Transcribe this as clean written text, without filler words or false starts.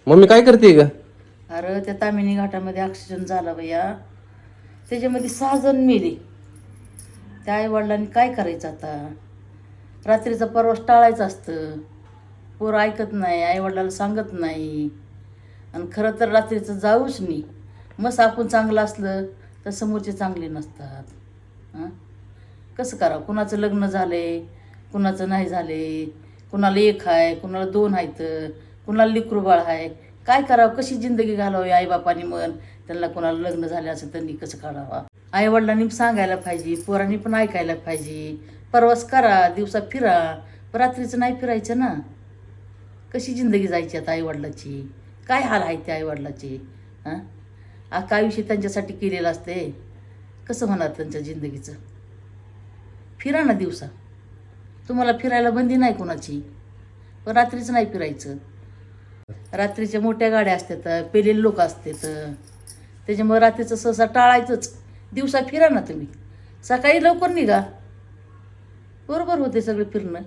Mummy काय करते ग? अरे त्या तामिनी घाटामध्ये ॲक्सिडेंट झाला भैया. त्याच्यामध्ये 6 जण मेले. त्या आईवडिलांनी काय करायचं आता? रात्रीचा प्रवास टाळायचं असतं. पोरं ऐकत नाही, आईवडिलाला सांगत नाही. आणि खरं तर रात्रीचं जाऊच नाही. मस्त आपण चांगलं असलं तर समोरचे चांगले नसतात. हां, कसं करावं? कुणाचं लग्न झाले, कुणाचं नाही झाले, कुणाला 1 आहे, कुणाला 2 आहेत, कुणाला लेकरू बाळ आहे. काय करावं? कशी जिंदगी घालावी? आईबापानी म्हण त्यांना कोणाला लग्न झाले असेल त्यांनी कसं काढावा? आईवडिलांनी सांगायला पाहिजे, पोरांनी पण ऐकायला पाहिजे. प्रवास करा, दिवसा फिरा, पण रात्रीचं नाही फिरायचं ना. कशी जिंदगी जायची आता आईवडिलाची? काय हाल आहे त्या आईवडिलाचे? हां, अख्खं आयुष्य त्यांच्यासाठी केलेलं असते. कसं होणार त्यांच्या जिंदगीचं? फिरा ना दिवसा. तुम्हाला फिरायला बंदी नाही कोणाची, पण रात्रीचं नाही फिरायचं. रात्रीच्या मोठ्या गाड्या असतात, पेलेले लोक असतात, त्याच्यामुळे रात्रीचं सहसा टाळायचंच. दिवसा फिरा ना तुम्ही, सकाळी लवकर निघा, बरोबर होते सगळं फिरणं.